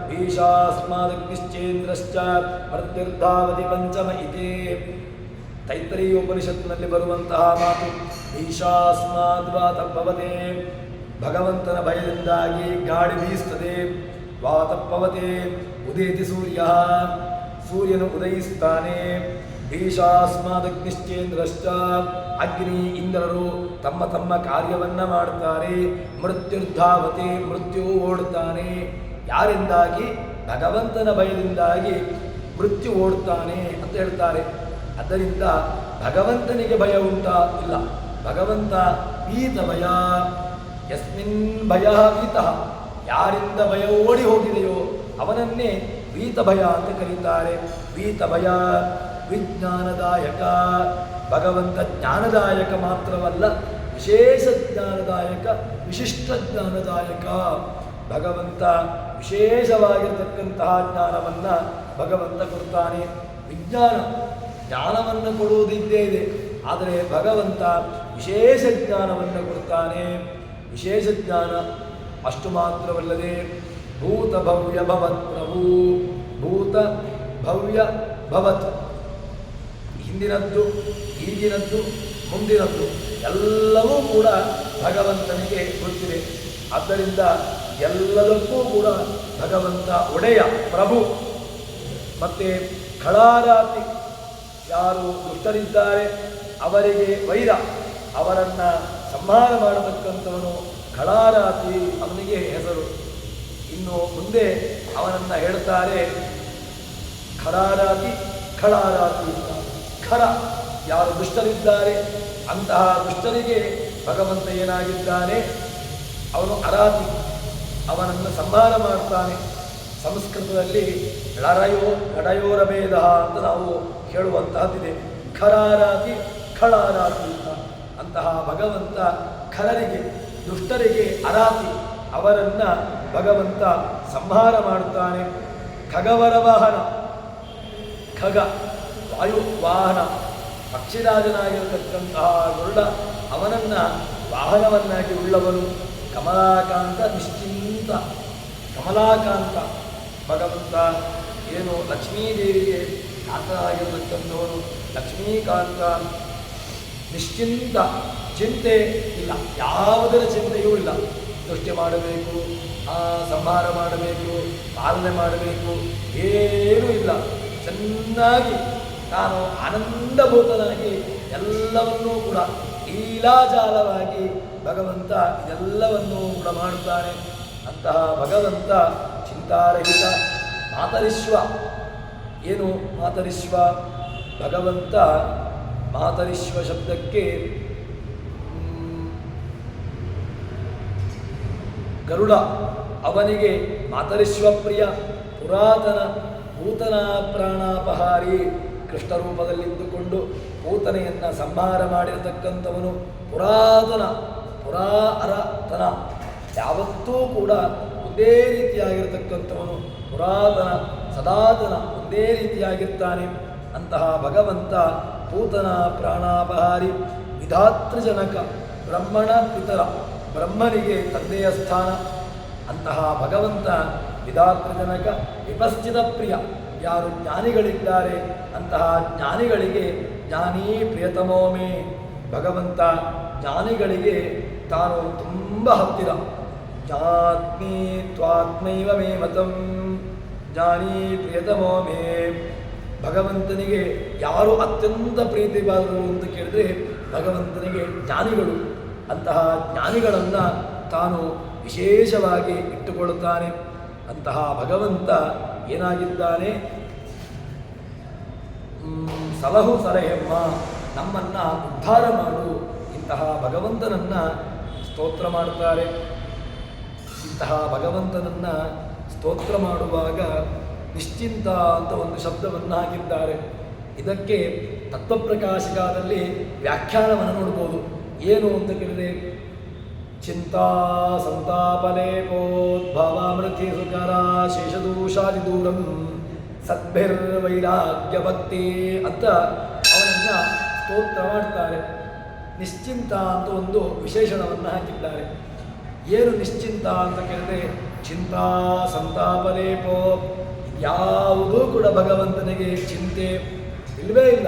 ಭೀಷಾಸ್ಮಾದಗ್ನಿಶ್ಚೇಂದ್ರಶ್ಚ ಮೃತ್ಯುರ್ಧಾವತಿ ಪಂಚಮ ಇತಿ. ತೈತ್ತರೀಯ ಉಪನಿಷತ್ತಿನಲ್ಲಿ ಬರುವಂತಹ ಮಾತು. ಭೀಷಾಸ್ಮಾದ್ ವಾತಪ್ಪವತೆ, ಭಗವಂತನ ಭಯದಿಂದಾಗಿ ಗಾಳಿ ಬೀಸ್ತದೆ. ವಾತಪ್ಪವತೆ ಉದೇತಿ ಸೂರ್ಯ, ಸೂರ್ಯನು ಉದಯಿಸ್ತಾನೆ. ಭೀಷಾಸ್ಮಾದಗ್ನಿಶ್ಚೇಂದ್ರಶ್ಚ, ಅಗ್ನಿ ಇಂದ್ರರು ತಮ್ಮ ತಮ್ಮ ಕಾರ್ಯವನ್ನು ಮಾಡ್ತಾರೆ. ಮೃತ್ಯುರ್ಧಾವತೆ, ಮೃತ್ಯು ಓಡುತ್ತಾನೆ. ಯಾರಿಂದಾಗಿ? ಭಗವಂತನ ಭಯದಿಂದಾಗಿ ಮೃತ್ಯು ಓಡುತ್ತಾನೆ ಅಂತ ಹೇಳ್ತಾರೆ. ಆದ್ದರಿಂದ ಭಗವಂತನಿಗೆ ಭಯ ಉಂಟಾ? ಇಲ್ಲ. ಭಗವಂತ ಭೀತ ಭಯ, ಯಸ್ಮಿನ್ ಭಯ ಭೀತಃ, ಯಾರಿಂದ ಭಯ ಓಡಿ ಹೋಗಿದೆಯೋ ಅವನನ್ನೇ ಭೀತ ಭಯ ಅಂತ ಕರೀತಾರೆ. ಭೀತ ಭಯ ವಿಜ್ಞಾನದಾಯಕ. ಭಗವಂತ ಜ್ಞಾನದಾಯಕ ಮಾತ್ರವಲ್ಲ, ವಿಶೇಷ ಜ್ಞಾನದಾಯಕ, ವಿಶಿಷ್ಟ ಜ್ಞಾನದಾಯಕ. ಭಗವಂತ ವಿಶೇಷವಾಗಿರತಕ್ಕಂತಹ ಜ್ಞಾನವನ್ನು ಭಗವಂತ ಕೊಡ್ತಾನೆ. ಜ್ಞಾನವನ್ನು ಕೊಡುವುದಿದ್ದೇ ಇದೆ, ಆದರೆ ಭಗವಂತ ವಿಶೇಷ ಜ್ಞಾನವನ್ನು ಕೊಡ್ತಾನೆ. ವಿಶೇಷ ಜ್ಞಾನ ಅಷ್ಟು ಮಾತ್ರವಲ್ಲದೆ ಭೂತ ಭವ್ಯ ಭವತ್ ಪ್ರಭು. ಭೂತ ಭವ್ಯ ಭವತ್, ಹಿಂದಿನದ್ದು, ಈಗಿನದ್ದು, ಮುಂದಿನದ್ದು ಎಲ್ಲವೂ ಕೂಡ ಭಗವಂತನಿಗೆ ಗೊತ್ತಿದೆ. ಆದ್ದರಿಂದ ಎಲ್ಲದಕ್ಕೂ ಕೂಡ ಭಗವಂತ ಒಡೆಯ, ಪ್ರಭು. ಮತ್ತು ಖಳಾರಾತಿ, ಯಾರು ದುಷ್ಟರಿದ್ದಾರೆ ಅವರಿಗೆ ವೈರ, ಅವರನ್ನು ಸಂಹಾರ ಮಾಡತಕ್ಕಂಥವನು ಖಳಾರಾತಿ, ಅವನಿಗೆ ಹೆಸರು. ಇನ್ನು ಮುಂದೆ ಅವನನ್ನು ಹೇಳ್ತಾರೆ ಖರಾರಾತಿ ಖಳಾರಾತಿ ಅಂತ. ಖರ ಯಾರು ದುಷ್ಟರಿದ್ದಾರೆ ಅಂತಹ ದುಷ್ಟರಿಗೆ ಭಗವಂತ ಏನಾಗಿದ್ದಾನೆ, ಅವನು ಅರಾತಿ, ಅವನನ್ನು ಸಂಹಾರ ಮಾಡ್ತಾನೆ. ಸಂಸ್ಕೃತದಲ್ಲಿ ಲಡಯೋರಭೇದ ಅಂತ ನಾವು ಹೇಳುವಂತಹದ್ದಿದೆ. ಖರಾರಾತಿ ಖಳಾರಾತಿ ಅಂತ. ಅಂತಹ ಭಗವಂತ ಖರರಿಗೆ ದುಷ್ಟರಿಗೆ ಅರಾತಿ, ಅವರನ್ನು ಭಗವಂತ ಸಂಹಾರ ಮಾಡುತ್ತಾನೆ. ಖಗವರ ವಾಹನ, ಖಗ ವಾಯು ವಾಹನ, ಪಕ್ಷಿರಾಜನಾಗಿರತಕ್ಕಂತಹ ಗರುಡ ಅವನನ್ನು ವಾಹನವನ್ನಾಗಿ ಉಳ್ಳವನು. ಕಮಲಾಕಾಂತ ನಿಶ್ಚಿಂತ, ಕಮಲಾಕಾಂತ ಭಗವಂತ ಏನು ಲಕ್ಷ್ಮೀದೇವಿಗೆ ಕಾಂತನಾಗಿರತಕ್ಕಂಥವನು. ಲಕ್ಷ್ಮೀಕಾಂತ ನಿಶ್ಚಿಂತ, ಚಿಂತೆ ಇಲ್ಲ, ಯಾವುದರ ಚಿಂತೆಯೂ ಇಲ್ಲ. ಸೃಷ್ಟಿ ಮಾಡಬೇಕು, ಸಂಹಾರ ಮಾಡಬೇಕು, ಪಾಲನೆ ಮಾಡಬೇಕು, ಏನೂ ಇಲ್ಲ. ಚೆನ್ನಾಗಿ ನಾನು ಆನಂದಭೂತನಾಗಿ ಎಲ್ಲವನ್ನೂ ಕೂಡ ಲೀಲಾಜಾಲವಾಗಿ ಭಗವಂತ ಇದೆಲ್ಲವನ್ನೂ ಕೂಡ ಮಾಡುತ್ತಾನೆ. ಅಂತಹ ಭಗವಂತ ಚಿಂತಾರಹಿತ ಮಾತರಿಶ್ವ. ಏನು ಮಾತರಿಶ್ವ? ಭಗವಂತ ಮಾತರಿಶ್ವ ಶಬ್ದಕ್ಕೆ ಗರುಡ, ಅವನಿಗೆ ಮಾತರಿಶ್ವ ಪ್ರಿಯ, ಪುರಾತನ ಪೂತನ ಪ್ರಾಣಾಪಹಾರಿ, ಕೃಷ್ಣ ರೂಪದಲ್ಲಿದ್ದುಕೊಂಡು ಪೂತನೆಯನ್ನು ಸಂಹಾರ ಮಾಡಿರತಕ್ಕಂಥವನು. ಪುರಾತನ ಅರತನ, ಯಾವತ್ತೂ ಕೂಡ ಒಂದೇ ರೀತಿಯಾಗಿರತಕ್ಕಂಥವನು. ಪುರಾತನ ಸದಾತನ, ಒಂದೇ ರೀತಿಯಾಗಿರ್ತಾನೆ. ಅಂತಹ ಭಗವಂತ ಪೂತನ ಪ್ರಾಣಾಪಹಾರಿ, ವಿಧಾತೃಜನಕ, ಬ್ರಹ್ಮಣ ಪಿತರ, ಬ್ರಹ್ಮನಿಗೆ ತಂದೆಯ ಸ್ಥಾನ. ಅಂತಹ ಭಗವಂತ ವಿಧಾತೃಜನಕ, ವಿಪಶ್ಚಿತ ಪ್ರಿಯ, ಯಾರು ಜ್ಞಾನಿಗಳಿದ್ದಾರೆ ಅಂತಹ ಜ್ಞಾನಿಗಳಿಗೆ ಜ್ಞಾನೀ ಪ್ರಿಯತಮೋಮೇ. ಭಗವಂತ ಜ್ಞಾನಿಗಳಿಗೆ ತಾನು ತುಂಬ ಹತ್ತಿರ. ಜ್ಞಾತ್ಮೀ ತ್ವಾತ್ಮೈವ ಮೇ ಮತಂ ಜ್ಞಾನೀ ಪ್ರಿಯತಮೋ ಮೇ. ಭಗವಂತನಿಗೆ ಯಾರು ಅತ್ಯಂತ ಪ್ರೀತಿಬಾರರು ಅಂತ ಕೇಳಿದ್ರೆ ಭಗವಂತನಿಗೆ ಜ್ಞಾನಿಗಳು. ಅಂತಹ ಜ್ಞಾನಿಗಳನ್ನು ತಾನು ವಿಶೇಷವಾಗಿ ಇಟ್ಟುಕೊಳ್ಳುತ್ತಾನೆ. ಅಂತಹ ಭಗವಂತ ಏನಾಗಿದ್ದಾನೆ? ಸಲಹು ಸಲಹೆಮ್ಮ, ನಮ್ಮನ್ನು ಉದ್ಧಾರ ಮಾಡು. ಇಂತಹ ಭಗವಂತನನ್ನು ಸ್ತೋತ್ರ ಮಾಡುತ್ತಾರೆ. ಇಂತಹ ಭಗವಂತನನ್ನು ಸ್ತೋತ್ರ ಮಾಡುವಾಗ ನಿಶ್ಚಿಂತ ಅಂತ ಒಂದು ಶಬ್ದವನ್ನು ಹಾಕಿದ್ದಾರೆ. ಇದಕ್ಕೆ ತತ್ವಪ್ರಕಾಶಿಕಾದಲ್ಲಿ ವ್ಯಾಖ್ಯಾನವನ್ನು ನೋಡ್ಬೋದು. ಏನು ಅಂತ ಕೇಳಿದರೆ, ಚಿಂತಾ ಸಂತಾಪಲೇಪೋದ್ಭವಾಮೃತಿ ಸುಕರ ಶೇಷದೂಷಾದಿ ದೂರಂ ಸದ್ಭಿರ್ವೈರಾಗ್ಯ ಭಕ್ತಿ ಅಂತ ಅವನನ್ನು ಸ್ತೋತ್ರ ಮಾಡ್ತಾರೆ. ನಿಶ್ಚಿಂತ ಅಂತ ಒಂದು ವಿಶೇಷಣವನ್ನು ಹಾಕಿದ್ದಾರೆ. ಏನು ನಿಶ್ಚಿಂತ ಅಂತ ಕೇಳಿದ್ರೆ, ಚಿಂತಾ ಸಂತಾಪಲೇಪೋ, ಯಾವುದೂ ಕೂಡ ಭಗವಂತನಿಗೆ ಚಿಂತೆ ಇಲ್ಲವೇ ಇಲ್ಲ.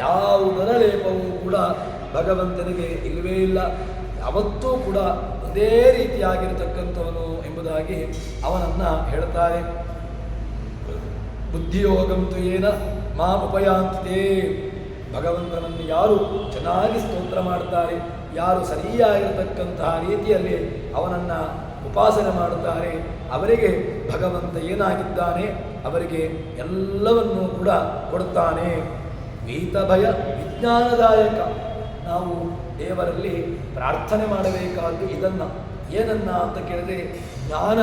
ಯಾವುದರ ಲೇಪವೂ ಕೂಡ ಭಗವಂತನಿಗೆ ಇಲ್ಲವೇ ಇಲ್ಲ. ಯಾವತ್ತೂ ಕೂಡ ಒಂದೇ ರೀತಿಯಾಗಿರತಕ್ಕಂಥವನು ಎಂಬುದಾಗಿ ಅವನನ್ನು ಹೇಳ್ತಾರೆ. ಬುದ್ಧಿಯೋಗಂತು ಏನ ಮಾಮುಪಯಾಂತಿದೆ. ಭಗವಂತನನ್ನು ಯಾರು ಚೆನ್ನಾಗಿ ಸ್ತೋತ್ರ ಮಾಡ್ತಾರೆ, ಯಾರು ಸರಿಯಾಗಿರತಕ್ಕಂತಹ ರೀತಿಯಲ್ಲಿ ಅವನನ್ನು ಉಪಾಸನೆ ಮಾಡುತ್ತಾರೆ, ಅವರಿಗೆ ಭಗವಂತ ಏನಾಗಿದ್ದಾನೆ, ಅವರಿಗೆ ಎಲ್ಲವನ್ನೂ ಕೂಡ ಕೊಡುತ್ತಾನೆ. ವೀತ ಭಯ ವಿಜ್ಞಾನದಾಯಕ. ನಾವು ದೇವರಲ್ಲಿ ಪ್ರಾರ್ಥನೆ ಮಾಡಬೇಕಾದ್ದು ಇದನ್ನು. ಏನನ್ನ ಅಂತ ಕೇಳಿದರೆ, ಜ್ಞಾನ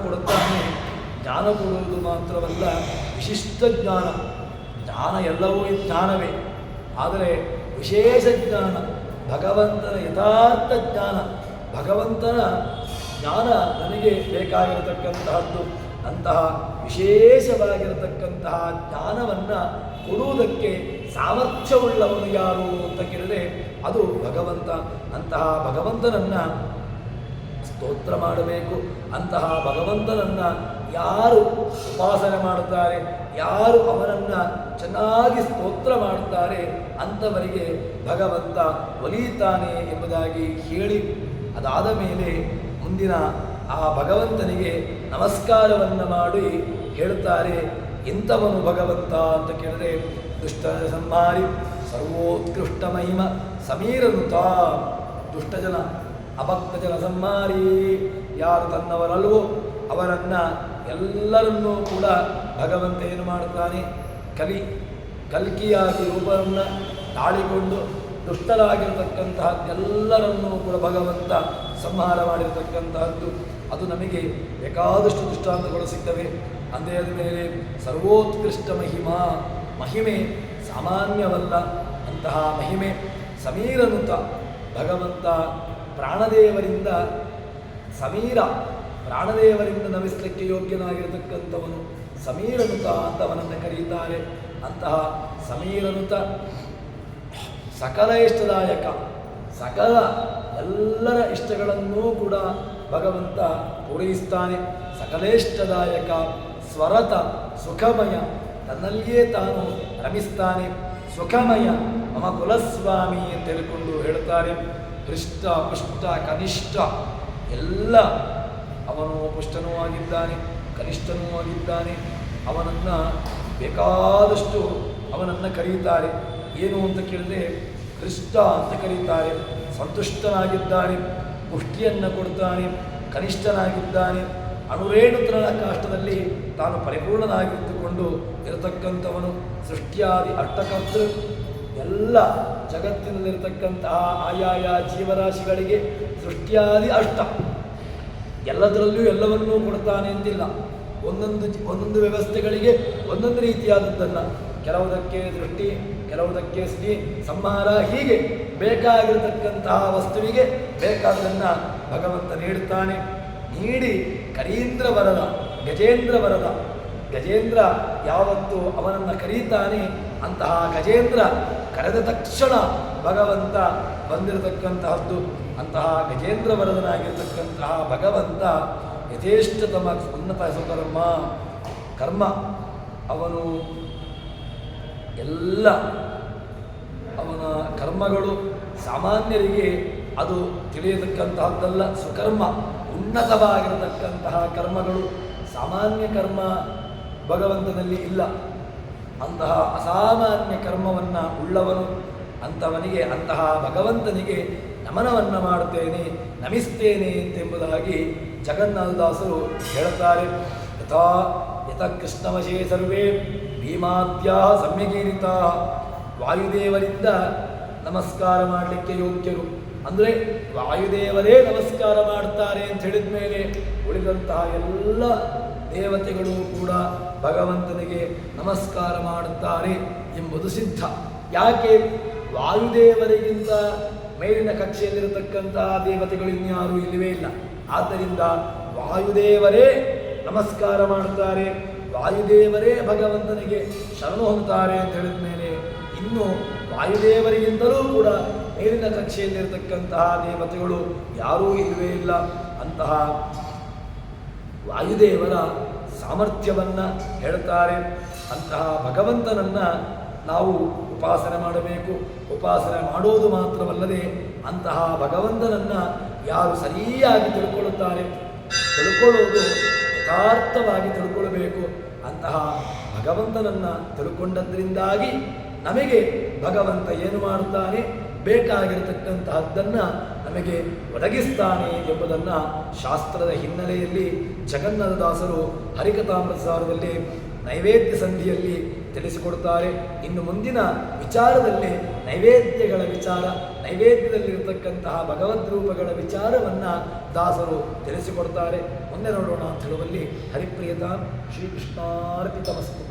ಕೊಡುತ್ತಾನೆ. ಜ್ಞಾನ ಕೊಡುವುದು ಮಾತ್ರವಲ್ಲ, ವಿಶಿಷ್ಟ ಜ್ಞಾನ. ಜ್ಞಾನ ಎಲ್ಲವೂ ಜ್ಞಾನವೇ, ಆದರೆ ವಿಶೇಷ ಜ್ಞಾನ, ಭಗವಂತನ ಯಥಾರ್ಥ ಜ್ಞಾನ. ಭಗವಂತನ ಜ್ಞಾನ ನನಗೆ ಬೇಕಾಗಿರತಕ್ಕಂತಹದ್ದು. ಅಂತಹ ವಿಶೇಷವಾಗಿರತಕ್ಕಂತಹ ಜ್ಞಾನವನ್ನು ಕೊಡುವುದಕ್ಕೆ ಸಾಮರ್ಥ್ಯವುಳ್ಳವನು ಯಾರು ಅಂತ ಕೇಳಿದರೆ ಅದು ಭಗವಂತ. ಅಂತಹ ಭಗವಂತನನ್ನು ಸ್ತೋತ್ರ ಮಾಡಬೇಕು. ಅಂತಹ ಭಗವಂತನನ್ನು ಯಾರು ಉಪಾಸನೆ ಮಾಡುತ್ತಾರೆ, ಯಾರು ಅವನನ್ನು ಚೆನ್ನಾಗಿ ಸ್ತೋತ್ರ ಮಾಡುತ್ತಾರೆ, ಅಂಥವರಿಗೆ ಭಗವಂತ ಒಲಿಯುತ್ತಾನೆ ಎಂಬುದಾಗಿ ಹೇಳಿ, ಅದಾದ ಮೇಲೆ ಮುಂದಿನ ಆ ಭಗವಂತನಿಗೆ ನಮಸ್ಕಾರವನ್ನು ಮಾಡಿ ಹೇಳ್ತಾರೆ. ಎಂಥವನು ಭಗವಂತ ಅಂತ ಕೇಳಿದರೆ, ದುಷ್ಟ ಸಂಹಾರಿ ಸರ್ವೋತ್ಕೃಷ್ಟ ಮಹಿಮ ಸಮೀರನುತ. ದುಷ್ಟಜನ ಅಭಕ್ತ ಜನ ಸಂಹಾರಿ, ಯಾರು ತನ್ನವರಲ್ವೋ ಅವರನ್ನು ಎಲ್ಲರನ್ನೂ ಕೂಡ ಭಗವಂತ ಏನು ಮಾಡುತ್ತಾನೆ, ಕಲ್ಕಿಯಾಗಿ ರೂಪವನ್ನು ತಾಳಿಕೊಂಡು ದುಷ್ಟರಾಗಿರತಕ್ಕಂತಹ ಎಲ್ಲರನ್ನೂ ಕೂಡ ಭಗವಂತ ಸಂಹಾರ ಮಾಡಿರತಕ್ಕಂತಹದ್ದು. ಅದು ನಮಗೆ ಬೇಕಾದಷ್ಟು ದೃಷ್ಟಾಂತಗಳು ಸಿಗ್ತವೆ. ಅಂದೇ ಮೇಲೆ ಸರ್ವೋತ್ಕೃಷ್ಟ ಮಹಿಮೆ ಸಾಮಾನ್ಯವಲ್ಲ. ಅಂತಹ ಮಹಿಮೆ ಸಮೀರನುತ ಭಗವಂತ ಪ್ರಾಣದೇವರಿಂದ ನಮಿಸಲಿಕ್ಕೆ ಯೋಗ್ಯನಾಗಿರತಕ್ಕಂಥವನು ಸಮೀರನುತ ಅಂತವನನ್ನು ಕರೆಯುತ್ತಾರೆ. ಅಂತಹ ಸಮೀರನುತ ಸಕಲ ಇಷ್ಟದಾಯಕ, ಸಕಲ ಎಲ್ಲರ ಇಷ್ಟಗಳನ್ನೂ ಕೂಡ ಭಗವಂತ ಪೂರೈಸ್ತಾನೆ. ಸಕಲೇಷ್ಟದಾಯಕ, ಸ್ವರತ, ಸುಖಮಯ, ತನ್ನಲ್ಲಿಯೇ ತಾನು ರಮಿಸ್ತಾನೆ. ಸುಖಮಯ ಮಮ ಕುಲಸ್ವಾಮಿ ಅಂತ ಹೇಳಿಕೊಂಡು ಹೇಳ್ತಾರೆ. ಹೃಷ್ಟ ಪುಷ್ಟ ಕನಿಷ್ಠ ಎಲ್ಲ ಅವನು ಪುಷ್ಟನೂ ಆಗಿದ್ದಾನೆ, ಕನಿಷ್ಠನೂ ಆಗಿದ್ದಾನೆ. ಅವನನ್ನು ಬೇಕಾದಷ್ಟು ಅವನನ್ನು ಕರೀತಾರೆ. ಏನು ಅಂತ ಕೇಳಿದ್ರೆ ಹೃಷ್ಟ ಅಂತ ಕರೀತಾರೆ. ಸಂತುಷ್ಟನಾಗಿದ್ದಾನೆ, ಪುಷ್ಟಿಯನ್ನು ಕೊಡ್ತಾನೆ, ಕನಿಷ್ಠನಾಗಿದ್ದಾನೆ. ಅಣುರೇಣುತ್ರನ ಕಾಷ್ಟದಲ್ಲಿ ತಾನು ಪರಿಪೂರ್ಣನಾಗಿಟ್ಟುಕೊಂಡು ಇರತಕ್ಕಂಥವನು. ಸೃಷ್ಟಿಯಾದಿ ಅಷ್ಟಕರ್ತೃ, ಎಲ್ಲ ಜಗತ್ತಿನಲ್ಲಿರತಕ್ಕಂತಹ ಆಯಾಯ ಜೀವರಾಶಿಗಳಿಗೆ ಸೃಷ್ಟಿಯಾದಿ ಅಷ್ಟ, ಎಲ್ಲದರಲ್ಲೂ ಎಲ್ಲವನ್ನೂ ಕೊಡ್ತಾನೆ ಅಂತಿಲ್ಲ. ಒಂದೊಂದು ವ್ಯವಸ್ಥೆಗಳಿಗೆ ಒಂದೊಂದು ರೀತಿಯಾದದ್ದನ್ನು, ಕೆಲವುದಕ್ಕೆ ದೃಷ್ಟಿ, ಕೆಲವುದಕ್ಕೆ ಸ್ತ್ರೀ ಸಂಹಾರ, ಹೀಗೆ ಬೇಕಾಗಿರತಕ್ಕಂತಹ ವಸ್ತುವಿಗೆ ಬೇಕಾದನ್ನು ಭಗವಂತ ನೀಡುತ್ತಾನೆ. ನೀಡಿ ಕರೀಂದ್ರ ವರದ, ಗಜೇಂದ್ರ ವರದ, ಗಜೇಂದ್ರ ಯಾವತ್ತು ಅವನನ್ನು ಕರೀತಾನೆ ಅಂತಹ ಗಜೇಂದ್ರ ಕರೆದ ತಕ್ಷಣ ಭಗವಂತ ಬಂದಿರತಕ್ಕಂತಹದ್ದು. ಅಂತಹ ಗಜೇಂದ್ರ ವರದನಾಗಿರ್ತಕ್ಕಂತಹ ಭಗವಂತ ಯಥೇಷ್ಟತಮ ಉನ್ನತ ಕರ್ಮ ಅವನು ಎಲ್ಲ ಅವನ ಕರ್ಮಗಳು ಸಾಮಾನ್ಯರಿಗೆ ಅದು ತಿಳಿಯತಕ್ಕಂತಹದ್ದಲ್ಲ. ಸುಕರ್ಮ ಉನ್ನತವಾಗಿರತಕ್ಕಂತಹ ಕರ್ಮಗಳು, ಸಾಮಾನ್ಯ ಕರ್ಮ ಭಗವಂತನಲ್ಲಿ ಇಲ್ಲ. ಅಂತಹ ಅಸಾಮಾನ್ಯ ಕರ್ಮವನ್ನು ಉಳ್ಳವನು ಅಂಥವನಿಗೆ, ಅಂತಹ ಭಗವಂತನಿಗೆ ನಮನವನ್ನು ಮಾಡುತ್ತೇನೆ, ನಮಿಸ್ತೇನೆ ಎಂತೆಂಬುದಾಗಿ ಜಗನ್ನಾಥದಾಸರು ಹೇಳುತ್ತಾರೆ. ಯಥ ಕೃಷ್ಣವಶೇ ಸರ್ವೇ ಭೀಮಾದ್ಯಾ ಸಮ್ಯಗೀರಿತಾ, ವಾಯುದೇವರಿಂದ ನಮಸ್ಕಾರ ಮಾಡಲಿಕ್ಕೆ ಯೋಗ್ಯರು. ಅಂದರೆ ವಾಯುದೇವರೇ ನಮಸ್ಕಾರ ಮಾಡ್ತಾರೆ ಅಂತ ಹೇಳಿದ ಮೇಲೆ ಉಳಿದಂತಹ ಎಲ್ಲ ದೇವತೆಗಳು ಕೂಡ ಭಗವಂತನಿಗೆ ನಮಸ್ಕಾರ ಮಾಡುತ್ತಾರೆ ಎಂಬುದು ಸಿದ್ಧ. ಯಾಕೆ? ವಾಯುದೇವರಿಗಿಂತ ಮೇಲಿನ ಕಕ್ಷೆಯಲ್ಲಿರತಕ್ಕಂತಹ ದೇವತೆಗಳು ಇನ್ಯಾರೂ ಇಲ್ಲವೇ ಇಲ್ಲ. ಆದ್ದರಿಂದ ವಾಯುದೇವರೇ ನಮಸ್ಕಾರ ಮಾಡುತ್ತಾರೆ, ವಾಯುದೇವರೇ ಭಗವಂತನಿಗೆ ಶರಣು ಹೊಂದುತ್ತಾರೆ ಅಂತ ಹೇಳಿದ ಮೇಲೆ ಇನ್ನು ವಾಯುದೇವರಿಗಿಂತಲೂ ಕೂಡ ಮೇಲಿನ ಕಕ್ಷೆಯಲ್ಲಿರತಕ್ಕಂತಹ ದೇವತೆಗಳು ಯಾರೂ ಇಲ್ಲವೇ ಇಲ್ಲ. ಅಂತಹ ವಾಯುದೇವರ ಸಾಮರ್ಥ್ಯವನ್ನು ಹೇಳ್ತಾರೆ. ಅಂತಹ ಭಗವಂತನನ್ನು ನಾವು ಉಪಾಸನೆ ಮಾಡಬೇಕು. ಉಪಾಸನೆ ಮಾಡೋದು ಮಾತ್ರವಲ್ಲದೆ ಅಂತಹ ಭಗವಂತನನ್ನು ಯಾರು ಸರಿಯಾಗಿ ತಿಳ್ಕೊಳ್ಳುತ್ತಾರೆ, ತಿಳ್ಕೊಳ್ಳೋದು ಯಥಾರ್ಥವಾಗಿ ತಿಳ್ಕೊಳ್ಬೇಕು. ಅಂತಹ ಭಗವಂತನನ್ನು ತಿಳ್ಕೊಂಡದ್ರಿಂದಾಗಿ ನಮಗೆ ಭಗವಂತ ಏನು ಮಾಡುತ್ತಾನೆ, ಬೇಕಾಗಿರತಕ್ಕಂತಹದ್ದನ್ನು ನಮಗೆ ಒದಗಿಸ್ತಾನೆ ಎಂಬುದನ್ನು ಶಾಸ್ತ್ರದ ಹಿನ್ನೆಲೆಯಲ್ಲಿ ಜಗನ್ನಾಥದಾಸರು ಹರಿಕಥಾಮೃತಸಾರದಲ್ಲಿ ನೈವೇದ್ಯ ಸಂಧಿಯಲ್ಲಿ ತಿಳಿಸಿಕೊಡ್ತಾರೆ. ಇನ್ನು ಮುಂದಿನ ವಿಚಾರದಲ್ಲಿ ನೈವೇದ್ಯಗಳ ವಿಚಾರ, ನೈವೇದ್ಯದಲ್ಲಿರತಕ್ಕಂತಹ ಭಗವದ್ರೂಪಗಳ ವಿಚಾರವನ್ನು ದಾಸರು ತಿಳಿಸಿಕೊಡ್ತಾರೆ. ಮುಂದೆ ನೋಡೋಣ ಅಂತ ಹೇಳುವಲ್ಲಿ ಹರಿಪ್ರಿಯತಾ ಶ್ರೀಕೃಷ್ಣಾರ್ಪಿತಮಸ್ತು.